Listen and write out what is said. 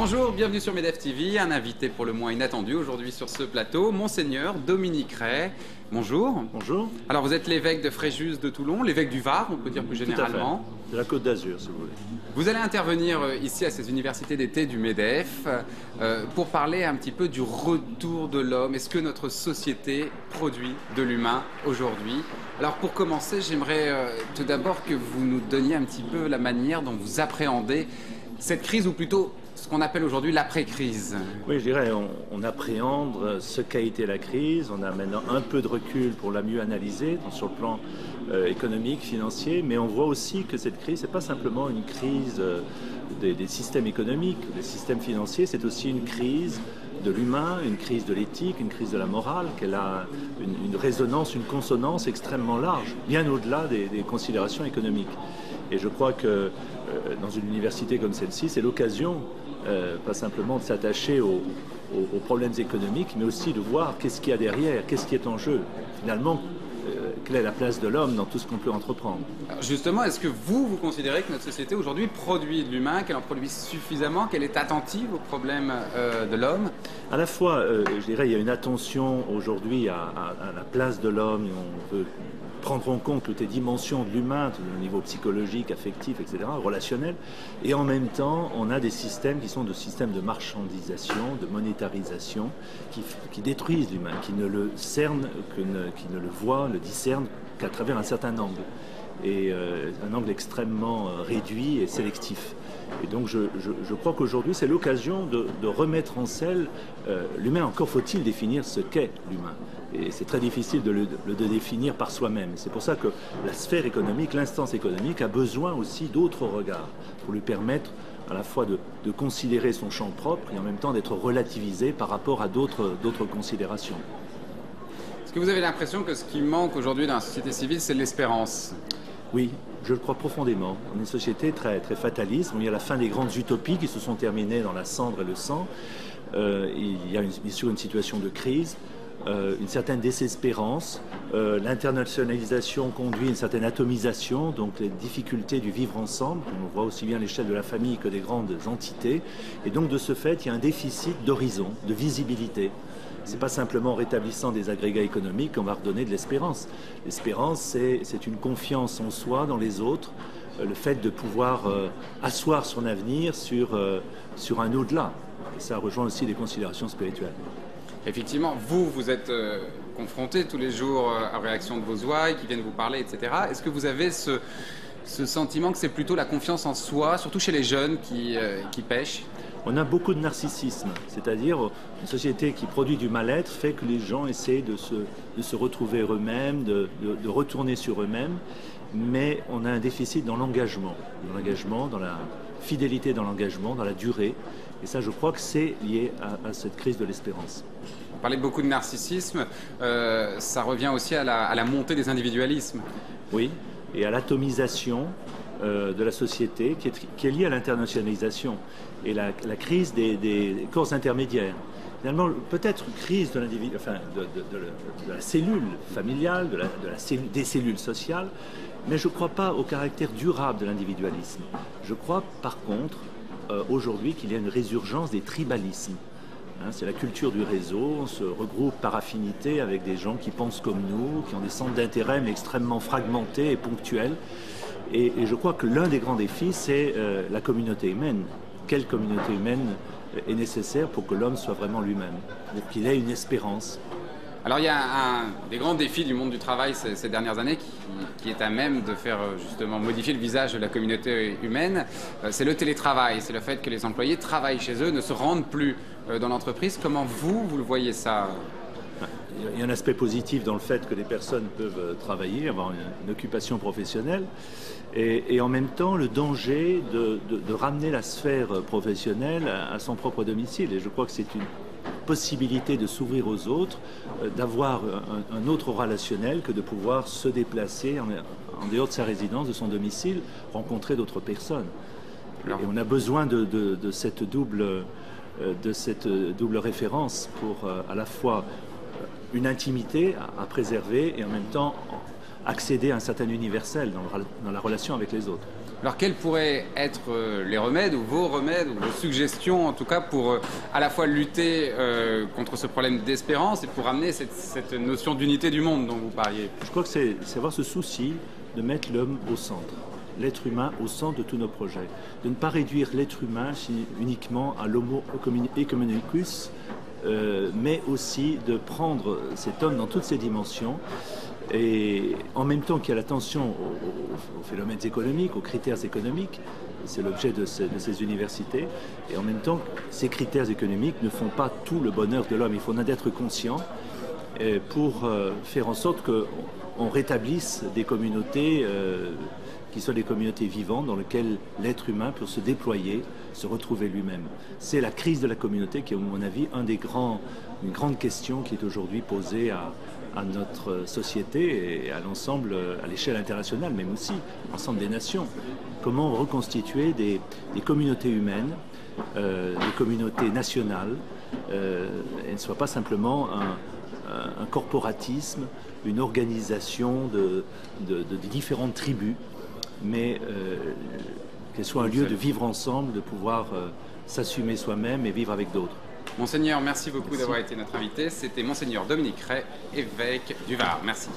Bonjour, bienvenue sur MEDEF TV, un invité pour le moins inattendu aujourd'hui sur ce plateau, Monseigneur Dominique Ray. Bonjour. Bonjour. Alors vous êtes l'évêque de Fréjus de Toulon, l'évêque du Var, on peut dire plus généralement. Tout à fait. De la Côte d'Azur, si vous voulez. Vous allez intervenir ici à ces universités d'été du MEDEF pour parler un petit peu du retour de l'homme. Est-ce que notre société produit de l'humain aujourd'hui? Alors pour commencer, j'aimerais tout d'abord que vous nous donniez un petit peu la manière dont vous appréhendez cette crise, ou plutôt ce qu'on appelle aujourd'hui l'après-crise. Oui, je dirais, on appréhende ce qu'a été la crise, on a maintenant un peu de recul pour la mieux analyser sur le plan économique, financier, mais on voit aussi que cette crise, ce n'est pas simplement une crise des systèmes économiques, des systèmes financiers, c'est aussi une crise de l'humain, une crise de l'éthique, une crise de la morale, qu'elle a une résonance, une consonance extrêmement large, bien au-delà des considérations économiques. Et je crois que dans une université comme celle-ci, c'est l'occasion, pas simplement de s'attacher aux problèmes économiques, mais aussi de voir qu'est-ce qu'il y a derrière, qu'est-ce qui est en jeu. Finalement, quelle est la place de l'homme dans tout ce qu'on peut entreprendre. Alors justement, est-ce que vous considérez que notre société aujourd'hui produit de l'humain, qu'elle en produit suffisamment, qu'elle est attentive aux problèmes de l'homme? À la fois, je dirais, il y a une attention aujourd'hui à la place de l'homme, on veut prendre en compte toutes les dimensions de l'humain, au niveau psychologique, affectif, etc., relationnel, et en même temps, on a des systèmes qui sont des systèmes de marchandisation, de monétarisation, qui détruisent l'humain, qui ne le cernent, qui ne le voient, le discernent qu'à travers un certain angle, et un angle extrêmement réduit et sélectif. Et donc je crois qu'aujourd'hui, c'est l'occasion de remettre en selle l'humain. Encore faut-il définir ce qu'est l'humain. Et c'est très difficile de le définir par soi-même. C'est pour ça que la sphère économique, l'instance économique a besoin aussi d'autres regards pour lui permettre à la fois de considérer son champ propre et en même temps d'être relativisé par rapport à d'autres considérations. Est-ce que vous avez l'impression que ce qui manque aujourd'hui dans la société civile, c'est l'espérance? Oui, je le crois profondément. On est une société très, très fataliste. Il y a la fin des grandes utopies qui se sont terminées dans la cendre et le sang. Il y a bien sûr une situation de crise, une certaine désespérance. L'internationalisation conduit à une certaine atomisation, donc les difficultés du vivre ensemble. On voit aussi bien à l'échelle de la famille que des grandes entités. Et donc de ce fait, il y a un déficit d'horizon, de visibilité. Ce n'est pas simplement en rétablissant des agrégats économiques qu'on va redonner de l'espérance. L'espérance, c'est une confiance en soi, dans les autres, le fait de pouvoir asseoir son avenir sur un au-delà. Et ça rejoint aussi des considérations spirituelles. Effectivement, vous êtes confronté tous les jours à la réaction de vos ouailles qui viennent vous parler, etc. Est-ce que vous avez ce sentiment que c'est plutôt la confiance en soi, surtout chez les jeunes qui pêchent? On a beaucoup de narcissisme, c'est-à-dire une société qui produit du mal-être fait que les gens essaient de se retrouver eux-mêmes, de retourner sur eux-mêmes, mais on a un déficit dans l'engagement, dans la fidélité dans l'engagement, dans la durée, et ça je crois que c'est lié à cette crise de l'espérance. On parlait beaucoup de narcissisme, ça revient aussi à la montée des individualismes. Oui, et à l'atomisation de la société qui est liée à l'internationalisation et la crise des corps intermédiaires. Finalement, peut-être une crise de l'individu, enfin, de la cellule familiale, des cellules sociales, mais je ne crois pas au caractère durable de l'individualisme. Je crois par contre aujourd'hui qu'il y a une résurgence des tribalismes. C'est la culture du réseau, on se regroupe par affinité avec des gens qui pensent comme nous, qui ont des centres d'intérêt mais extrêmement fragmentés et ponctuels. Et je crois que l'un des grands défis, c'est la communauté humaine. Quelle communauté humaine est nécessaire pour que l'homme soit vraiment lui-même, pour qu'il ait une espérance? Alors il y a un des grands défis du monde du travail ces dernières années qui est à même de faire justement modifier le visage de la communauté humaine, c'est le télétravail, c'est le fait que les employés travaillent chez eux, ne se rendent plus dans l'entreprise. Comment vous le voyez ça? Il y a un aspect positif dans le fait que les personnes peuvent travailler, avoir une occupation professionnelle, et en même temps le danger de ramener la sphère professionnelle à son propre domicile. Et je crois que c'est une possibilité de s'ouvrir aux autres, d'avoir un autre relationnel que de pouvoir se déplacer en dehors de sa résidence, de son domicile, rencontrer d'autres personnes. Et on a besoin de cette double référence pour à la fois une intimité à préserver et en même temps accéder à un certain universel dans la relation avec les autres. Alors quels pourraient être les remèdes ou vos remèdes ou vos suggestions en tout cas pour à la fois lutter contre ce problème d'espérance et pour amener cette notion d'unité du monde dont vous parliez? Je crois que c'est avoir ce souci de mettre l'homme au centre, l'être humain au centre de tous nos projets, de ne pas réduire l'être humain uniquement à l'homo economicus, mais aussi de prendre cet homme dans toutes ses dimensions. Et en même temps qu'il y a l'attention aux phénomènes économiques, aux critères économiques, c'est l'objet de ces universités, et en même temps, ces critères économiques ne font pas tout le bonheur de l'homme. Il faut en être conscient pour faire en sorte qu'on rétablisse des communautés qui soient des communautés vivantes dans lesquelles l'être humain peut se déployer, se retrouver lui-même. C'est la crise de la communauté qui est, à mon avis, une grande question qui est aujourd'hui posée à notre société et à l'ensemble, à l'échelle internationale, même aussi, l'ensemble des nations. Comment reconstituer des communautés humaines, des communautés nationales, et ne soit pas simplement un corporatisme, une organisation de différentes tribus, mais qu'elle soit un lieu de vivre ensemble, de pouvoir s'assumer soi-même et vivre avec d'autres. Monseigneur, merci beaucoup d'avoir été notre invité. C'était Monseigneur Dominique Ray, évêque du Var. Merci.